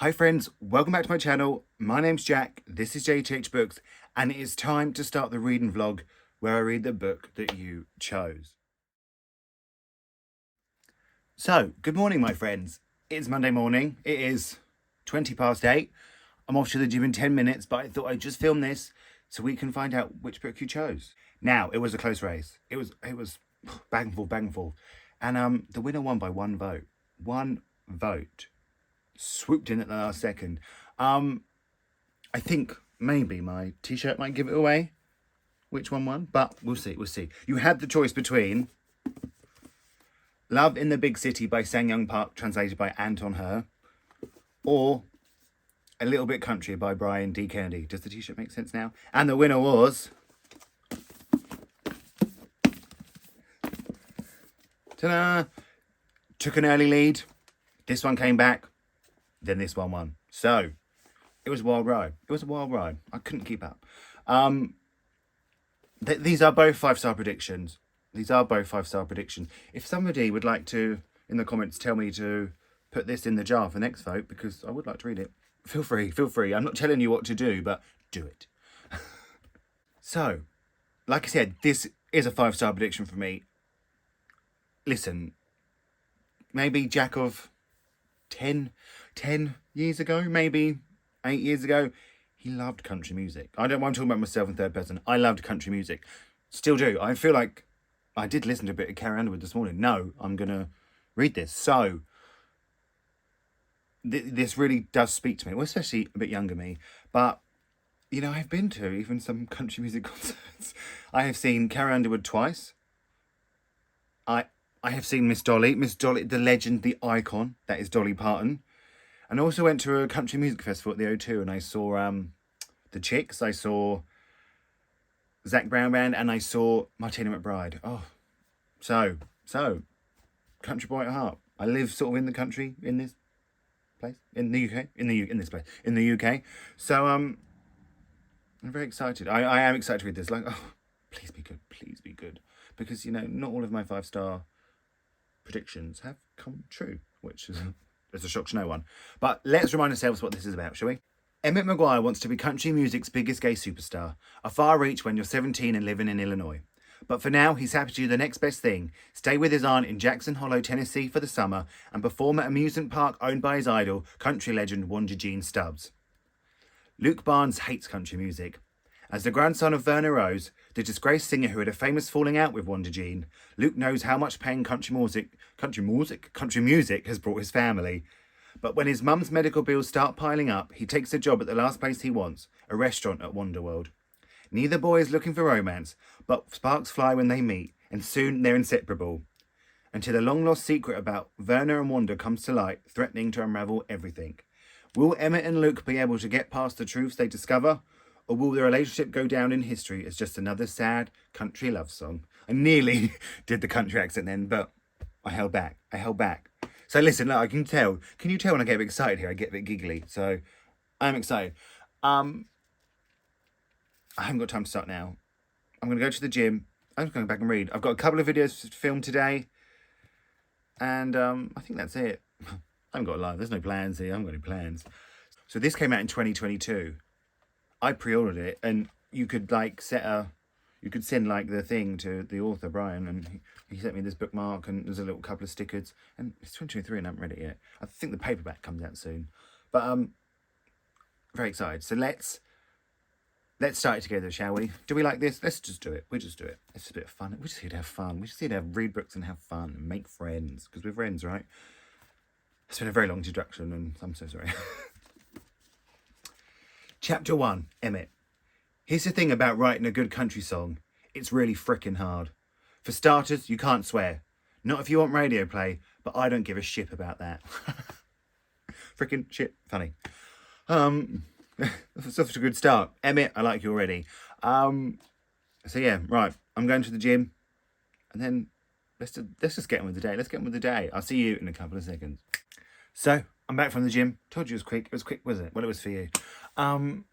Hi friends, welcome back to my channel. My name's Jack, this is Jthbooks, and it is time to start the reading vlog where I read the book that you chose. So, good morning my friends. It's Monday morning, it is 20 past 8. I'm off to the gym in 10 minutes, but I thought I'd just film this so we can find out which book you chose. Now, it was a close race. It was back and forth. And the winner won by one vote. One vote. Swooped in at the last second. I think maybe my t-shirt might give it away which one won, but we'll see. You had the choice between Love in the Big City by Sang Young Park, translated by Anton Her, or A Little Bit Country by Brian D. Kennedy. Does the t-shirt make sense now? And the winner was, ta-da, took an early lead. This one came back. Then this one won. So, it was a wild ride. I couldn't keep up. These are both 5-star predictions. If somebody would like to, in the comments, tell me to put this in the jar for next vote, because I would like to read it, feel free. I'm not telling you what to do, but do it. So, like I said, this is a 5-star prediction for me. Listen, maybe Jack of 10 years ago, maybe 8 years ago, he loved country music. I'm talking about myself in third person. I loved country music. Still do. I feel like I did listen to a bit of Carrie Underwood this morning. No, I'm going to read this. So, this really does speak to me. Well, especially a bit younger me. But, you know, I've been to even some country music concerts. I have seen Carrie Underwood twice. I have seen Miss Dolly, the legend, the icon, that is Dolly Parton. And I also went to a country music festival at the O2 and I saw the Chicks, I saw Zac Brown Band, and I saw Martina McBride. Oh, so, country boy at heart. I live sort of in the country, in this place, in the UK, in the UK. So, I'm very excited. I am excited to read this. Like, oh, please be good. Because, you know, not all of my 5-star predictions have come true, which is a shock to no one. But let's remind ourselves what this is about, shall we? Emmett Maguire wants to be country music's biggest gay superstar, a far reach when you're 17 and living in Illinois. But for now, he's happy to do the next best thing, stay with his aunt in Jackson Hollow, Tennessee for the summer and perform at an amusement park owned by his idol, country legend Wanda Jean Stubbs. Luke Barnes hates country music. As the grandson of Verna Rose, the disgraced singer who had a famous falling out with Wanda Jean, Luke knows how much pain country music has brought his family. But when his mum's medical bills start piling up, he takes a job at the last place he wants, a restaurant at Wonderworld. Neither boy is looking for romance, but sparks fly when they meet, and soon they're inseparable. Until a long-lost secret about Verna and Wanda comes to light, threatening to unravel everything. Will Emmett and Luke be able to get past the truths they discover? Or will their relationship go down in history as just another sad country love song? I nearly did the country accent then, but I held back. So listen, look, I can tell. Can you tell when I get a bit excited here? I get a bit giggly. So I'm excited. I haven't got time to start now. I'm going to go to the gym. I'm just going back and read. I've got a couple of videos to film today. And I think that's it. I haven't got a live. There's no plans here. I haven't got any plans. So this came out in 2022. I pre-ordered it, and you could like you could send like the thing to the author Brian, and he sent me this bookmark, and there's a little couple of stickers, and it's 2023 and I haven't read it yet. I think the paperback comes out soon, but very excited. So let's start it together, shall we? Do we like this? Let's just do it. We just do it. It's a bit of fun. We're just here to have fun. We're just here to read books and have fun and make friends, because we're friends, right? It's been a very long introduction, and I'm so sorry. Chapter 1, Emmett. Here's the thing about writing a good country song. It's really frickin' hard. For starters, you can't swear. Not if you want radio play, but I don't give a shit about that. Frickin' shit. Funny. That's off to a good start. Emmett, I like you already. So yeah, right. I'm going to the gym. And then let's just get on with the day. I'll see you in a couple of seconds. So, I'm back from the gym. Told you it was quick. It was quick, was it? Well, it was for you. I'm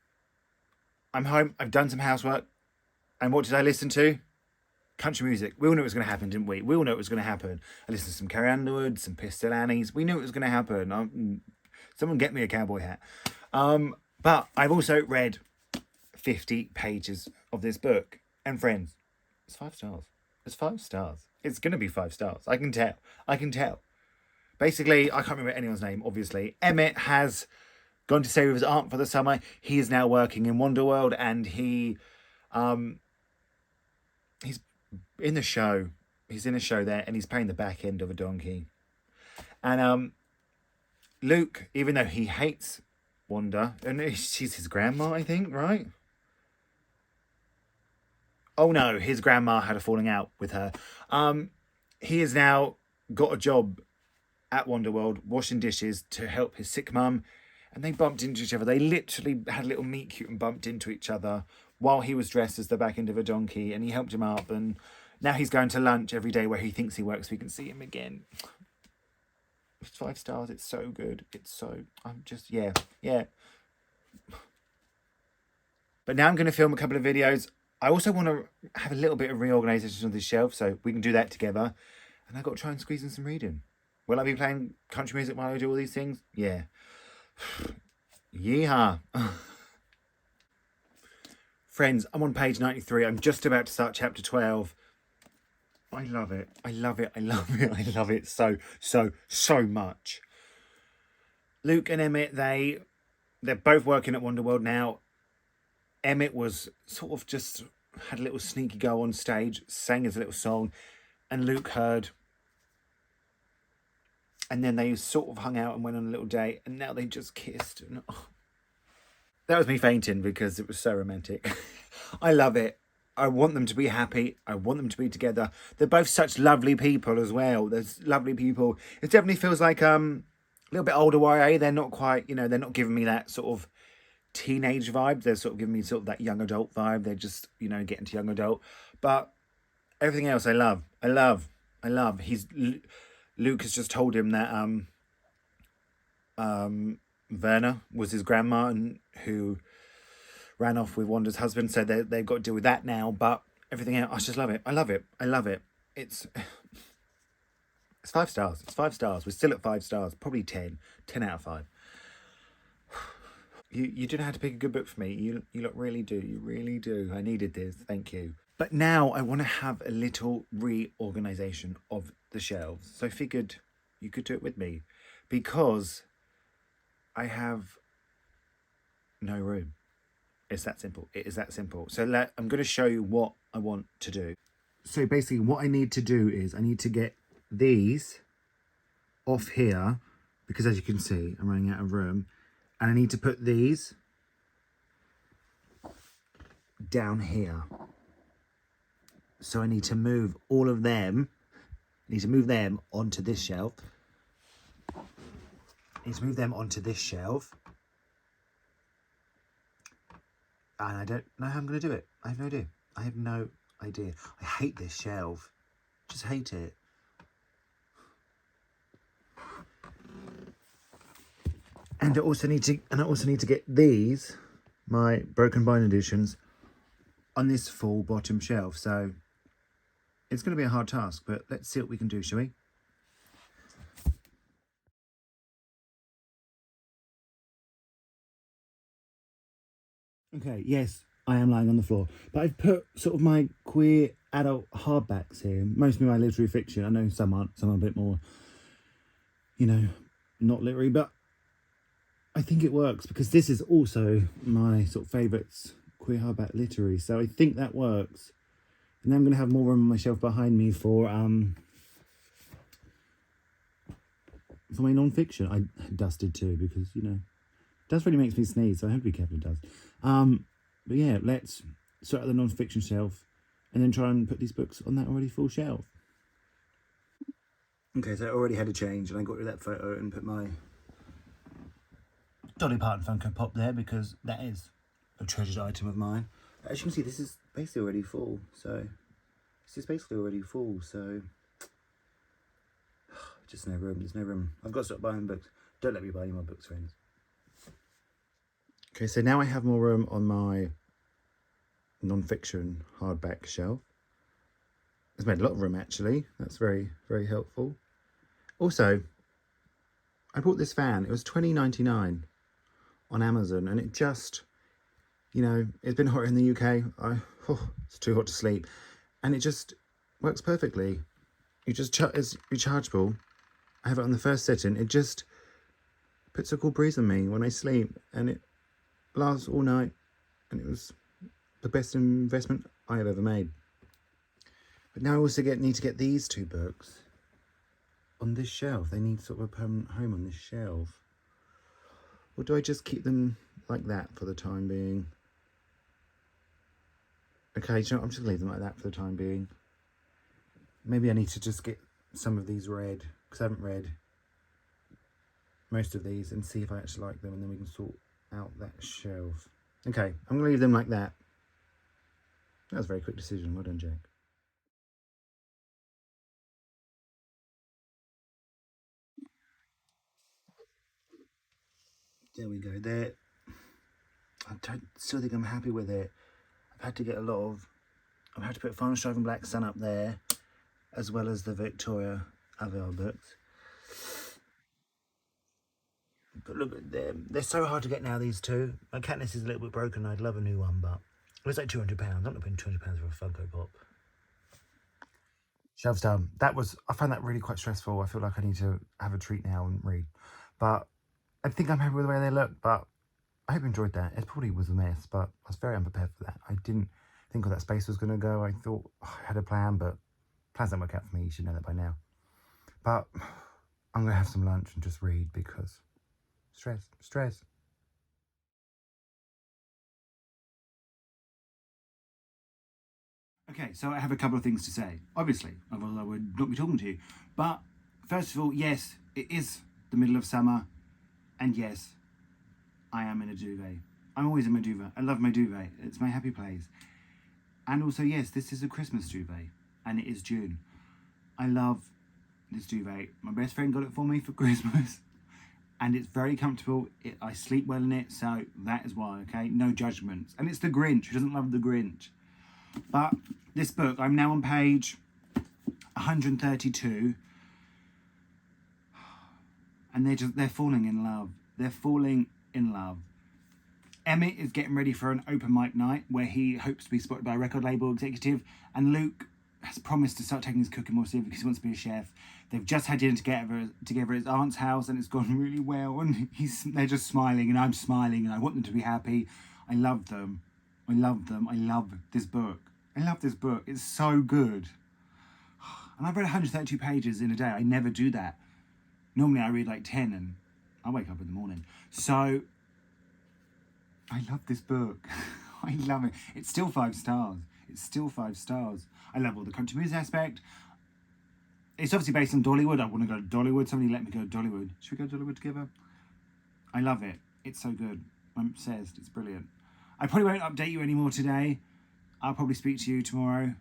home. I've done some housework. And what did I listen to? Country music. We all knew it was going to happen, didn't we? I listened to some Carrie Underwood, some Pistol Annies. We knew it was going to happen. Someone get me a cowboy hat. But I've also read 50 pages of this book. And friends, it's 5 stars. It's 5 stars. It's going to be 5 stars. I can tell. I can tell. Basically, I can't remember anyone's name, obviously. Emmett has gone to stay with his aunt for the summer. He is now working in Wonderworld, and he's in the show. He's in a show there, and he's playing the back end of a donkey. And Luke, even though he hates Wanda, and she's his grandma, I think, right? Oh no, his grandma had a falling out with her. He has now got a job at Wonderworld washing dishes to help his sick mum, and they bumped into each other. They literally had a little meet cute and bumped into each other while he was dressed as the back end of a donkey, and he helped him up, and now he's going to lunch every day where he thinks he works so we can see him again. It's 5 stars. It's so good. It's so... I'm just... Yeah. But now I'm going to film a couple of videos. I also want to have a little bit of reorganisation of this shelf, so we can do that together. And I've got to try and squeeze in some reading. Will I be playing country music while I do all these things? Yeah. Yeehaw. Friends, I'm on page 93. I'm just about to start chapter 12. I love it. I love it. I love it. I love it so much. Luke and Emmett, they're both working at Wonderworld now. Emmett was sort of just had a little sneaky go on stage, sang his little song, and Luke heard. And then they sort of hung out and went on a little date, and now they just kissed. And, oh. That was me fainting because it was so romantic. I love it. I want them to be happy. I want them to be together. They're both such lovely people as well. There's lovely people. It definitely feels like a little bit older YA. They're not quite, they're not giving me that sort of teenage vibe. They're sort of giving me sort of that young adult vibe. They're just, getting to young adult. But everything else I love. I love. Luke has just told him that Verna was his grandma and who ran off with Wanda's husband, so they've got to deal with that now. But everything else, I just love it. I love it. I love it. It's 5 stars. It's 5 stars. We're still at 5 stars. Probably 10 out of 5. You do know how to pick a good book for me. You lot really do. You really do. I needed this. Thank you. But now I want to have a little reorganisation of the shelves. So I figured you could do it with me because I have no room. It's that simple. It is that simple. So I'm going to show you what I want to do. So basically what I need to do is I need to get these off here because as you can see, I'm running out of room. And I need to put these down here. So I need to move all of them. I need to move them onto this shelf. I need to move them onto this shelf. And I don't know how I'm going to do it. I have no idea. I have no idea. I hate this shelf. Just hate it. And I also need to get these, my Broken Bone editions, on this full bottom shelf. So it's going to be a hard task, but let's see what we can do, shall we? Okay, yes, I am lying on the floor. But I've put sort of my queer adult hardbacks here. Mostly my literary fiction. I know some aren't, some are a bit more, not literary, but I think it works because this is also my sort of favourites queer hardback literary. So I think that works. And then I'm going to have more room on my shelf behind me for my non-fiction. I dusted too because, dust really makes me sneeze, so I have to be careful of dust. But yeah, let's sort out the non-fiction shelf and then try and put these books on that already full shelf. Okay, so I already had a change and I got rid of that photo and put my Dolly Parton Funko Pop there because that is a treasured item of mine. As you can see, this is basically already full, so just no room. There's no room. I've got to stop buying books. Don't let me buy any more books, friends. Okay, so now I have more room on my non-fiction hardback shelf. It's made a lot of room actually. That's very, very helpful. Also, I bought this fan. It was $20.99 on Amazon, and it just, you know, it's been hot in the UK. It's too hot to sleep, and it just works perfectly. You just it's rechargeable. I have it on the first setting. It just puts a cool breeze on me when I sleep, and it lasts all night, and it was the best investment I have ever made. But now I also need to get these two books on this shelf. They need sort of a permanent home on this shelf. Or do I just keep them like that for the time being? Okay, you know, I'm just going to leave them like that for the time being. Maybe I need to just get some of these read, because I haven't read most of these, and see if I actually like them, and then we can sort out that shelf. Okay, I'm going to leave them like that. That was a very quick decision. Well done, Jack. There we go. There. I still think I'm happy with it. I've had to get I've had to put Final Strive and Black Sun up there, as well as the Victoria Aveyard books. But look at them. They're so hard to get now, these two. My Katniss is a little bit broken. I'd love a new one, but it was like £200. I'm not paying £200 for a Funko Pop. Shelves down. I found that really quite stressful. I feel like I need to have a treat now and read. But I think I'm happy with the way they look, but I hope you enjoyed that. It probably was a mess, but I was very unprepared for that. I didn't think where that space was going to go. I thought I had a plan, but plans don't work out for me. You should know that by now. But I'm going to have some lunch and just read, because stress. Okay, so I have a couple of things to say. Obviously, otherwise I would not be talking to you. But first of all, yes, it is the middle of summer, and yes, I am in a duvet. I'm always in my duvet. I love my duvet. It's my happy place. And also, yes, this is a Christmas duvet, and it is June. I love this duvet. My best friend got it for me for Christmas, and it's very comfortable. I sleep well in it, so that is why, okay? No judgments. And it's the Grinch. Who doesn't love the Grinch? But this book, I'm now on page 132, and they're falling in love. They're falling in love. Emmett is getting ready for an open mic night where he hopes to be spotted by a record label executive, and Luke has promised to start taking his cooking more seriously because he wants to be a chef. They've just had dinner together at his aunt's house, and it's gone really well, and they're just smiling, and I'm smiling, and I want them to be happy. I love them. I love this book. It's so good. And I've read 132 pages in a day. I never do that. Normally I read like 10 and I wake up in the morning. So I love this book. I love it. It's still 5 stars. I love all the country music aspect. It's obviously based on Dollywood. I want to go to Dollywood. Somebody let me go to Dollywood. Should we go to Dollywood together? I love it. It's so good. I'm obsessed. It's brilliant. I probably won't update you anymore today. I'll probably speak to you tomorrow.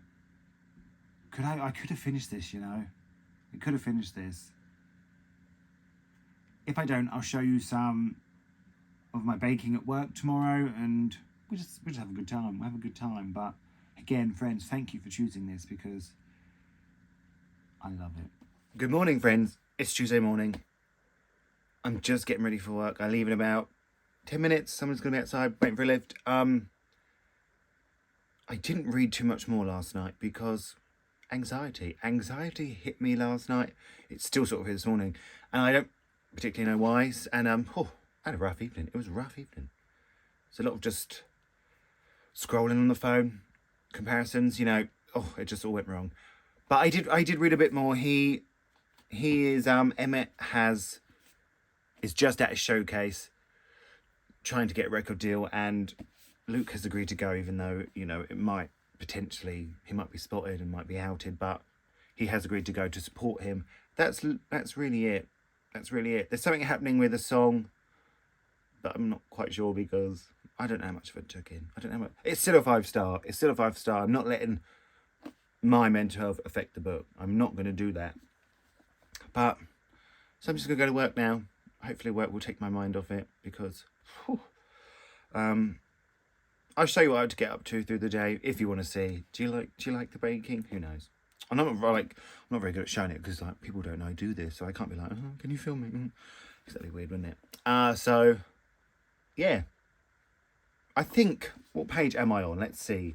I could have finished this, you know. I could have finished this. If I don't, I'll show you some of my baking at work tomorrow, and we'll just have a good time. We'll have a good time. But again, friends, thank you for choosing this, because I love it. Good morning, friends. It's Tuesday morning. I'm just getting ready for work. I leave in about 10 minutes. Someone's going to be outside waiting for a lift. I didn't read too much more last night because anxiety hit me last night. It's still sort of here this morning, and I don't particularly know why. And I had a rough evening. It was a rough evening. It's a lot of just scrolling on the phone, comparisons, you know. It just all went wrong. But I did read a bit more. He is Emmett is just at his showcase trying to get a record deal, and Luke has agreed to go, even though, you know, it might potentially, he might be spotted and might be outed, but he has agreed to go to support him. That's really it. There's something happening with a song, but I'm not quite sure, because I don't know how much of it took in. It's still a 5 star. I'm not letting my mental health affect the book. I'm not going to do that. But so I'm just going to go to work now. Hopefully work will take my mind off it, because I'll show you what I have to get up to through the day if you want to see. Do you like the baking? Who knows? I'm not very good at showing it, because like people don't know I do this, so I can't be like, can you film me? That'd be weird, wouldn't it? So, yeah. I think, what page am I on? Let's see.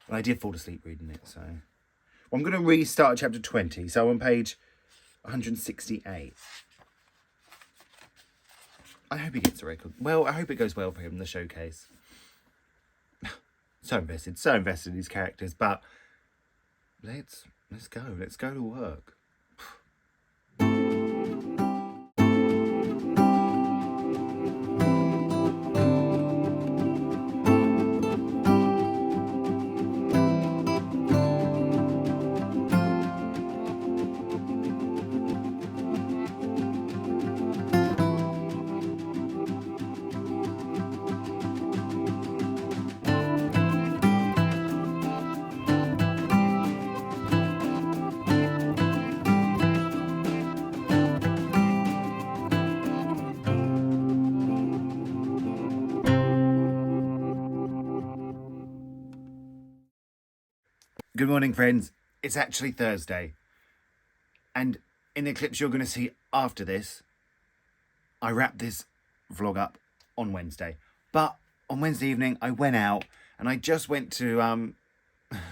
Well, I did fall asleep reading it, so. Well, I'm going to restart chapter 20. So I'm on page 168. I hope he gets a record. Well, I hope it goes well for him, the showcase. so invested in these characters, but let's go to work. Good morning, friends. It's actually Thursday. And in the clips you're going to see after this, I wrapped this vlog up on Wednesday. But on Wednesday evening, I went out and I just went to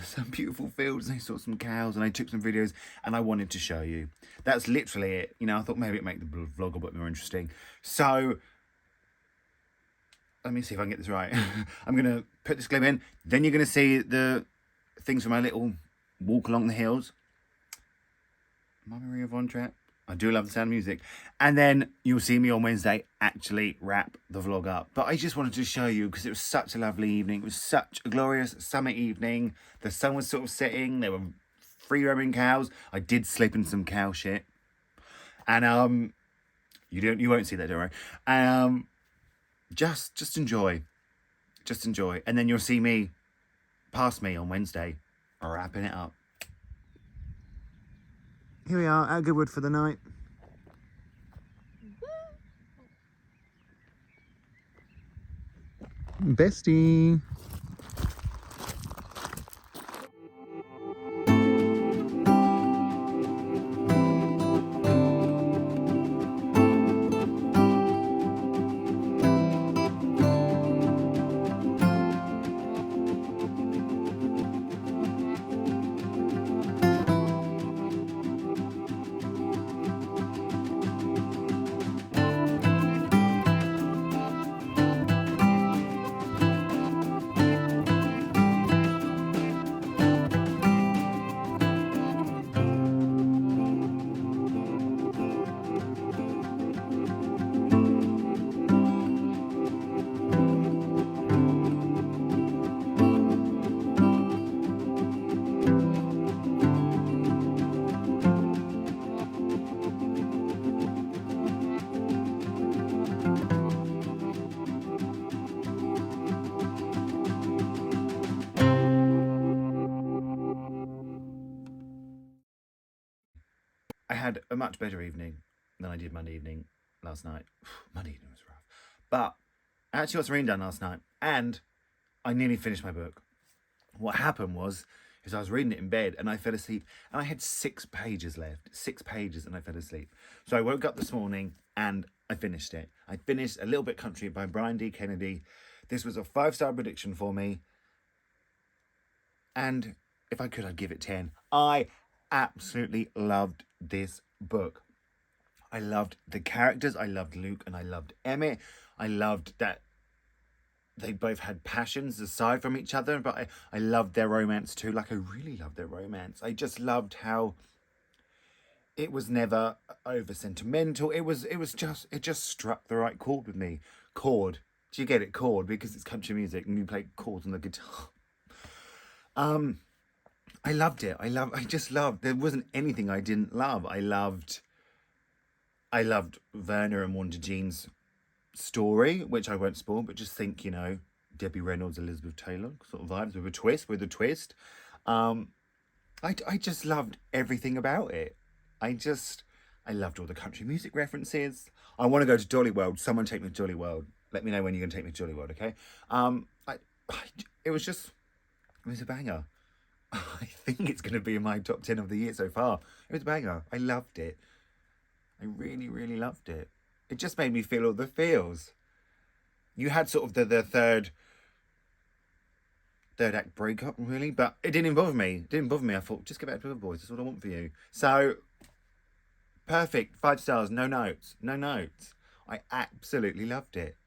some beautiful fields and I saw some cows and I took some videos and I wanted to show you. That's literally it. You know, I thought maybe it'd make the vlog a bit more interesting. So, let me see if I can get this right. I'm going to put this clip in. Then you're going to see the things from my little walk along the hills. Mamma Maria Von Trapp. I do love the sound of music. And then you'll see me on Wednesday actually wrap the vlog up. But I just wanted to show you because it was such a lovely evening. It was such a glorious summer evening. The sun was sort of setting. There were free roaming cows. I did slip in some cow shit. And you won't see that, don't worry. And just enjoy. Just enjoy. And then you'll see me past me on Wednesday wrapping it up. Here we are at Goodwood for the night. Bestie. I had a much better evening than I did Monday evening last night. Monday evening was rough. But I actually got some reading done last night and I nearly finished my book. What happened was I was reading it in bed and I fell asleep and I had 6 pages left. 6 pages and I fell asleep. So I woke up this morning and I finished it. I finished A Little Bit Country by Brian D. Kennedy. This was a 5-star prediction for me. And if I could, I'd give it 10. I absolutely loved this book. I loved the characters. I loved Luke and I loved Emmett. I loved that they both had passions aside from each other, but I loved their romance too. Like, I really loved their romance. I just loved how it was never over sentimental. It just struck the right chord with me. Chord. Do you get it? Chord, because it's country music and you play chords on the guitar. I loved it. I just loved. There wasn't anything I didn't love. I loved Werner and Wanda Jean's story, which I won't spoil, but just think, you know, Debbie Reynolds, Elizabeth Taylor sort of vibes with a twist. I just loved everything about it. I loved all the country music references. I want to go to Dolly World. Someone take me to Dolly World. Let me know when you're going to take me to Dolly World, okay? It was a banger. I think it's going to be in my top 10 of the year so far. It was a banger. I loved it. I really, really loved it. It just made me feel all the feels. You had sort of the third act breakup, really, but it didn't bother me. It didn't bother me. I thought, just get back to the boys. That's what I want for you. So, perfect. 5 stars. No notes. No notes. I absolutely loved it.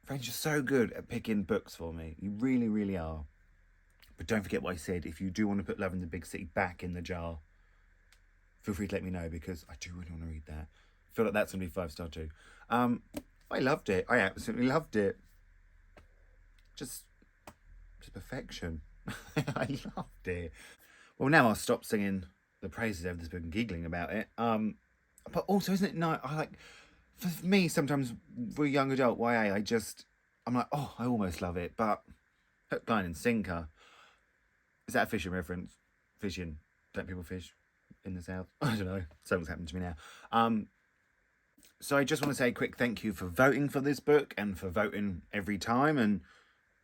Friends, you're so good at picking books for me. You really, really are. But don't forget what I said. If you do want to put Love in the Big City back in the jar, feel free to let me know, because I do really want to read that. I feel like that's going to be 5-star too. I loved it. I absolutely loved it. Just perfection. I loved it. Well, now I'll stop singing the praises of this book and giggling about it. But also, isn't it nice? For me, sometimes for a young adult YA, I'm like, oh, I almost love it, but hook, line, and sinker. Is that a fishing reference? Fishing? Don't people fish in the south? I don't know. Something's happened to me now. So I just want to say a quick thank you for voting for this book and for voting every time. And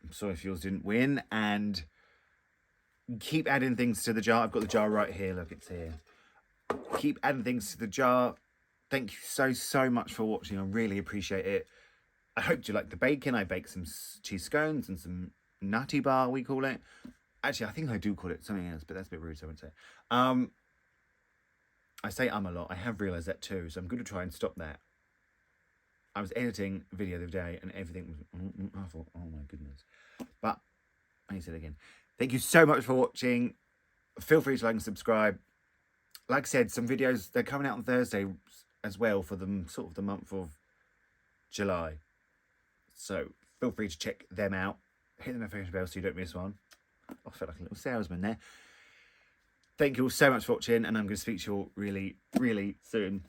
I'm sorry if yours didn't win. And keep adding things to the jar. I've got the jar right here. Look, it's here. Keep adding things to the jar. Thank you so much for watching. I really appreciate it. I hope you like the bacon. I baked some cheese scones and some nutty bar, we call it. Actually, I think I do call it something else, but that's a bit rude, so I won't say. I say a lot. I have realised that too, so I'm going to try and stop that. I was editing a video the other day and everything was... I thought, oh my goodness. But I need to say it again. Thank you so much for watching. Feel free to like and subscribe. Like I said, some videos, they're coming out on Thursday as well for the sort of the month of July. So feel free to check them out. Hit the notification bell so you don't miss one. I felt like a little salesman there. Thank you all so much for watching, and I'm going to speak to you all really, really soon.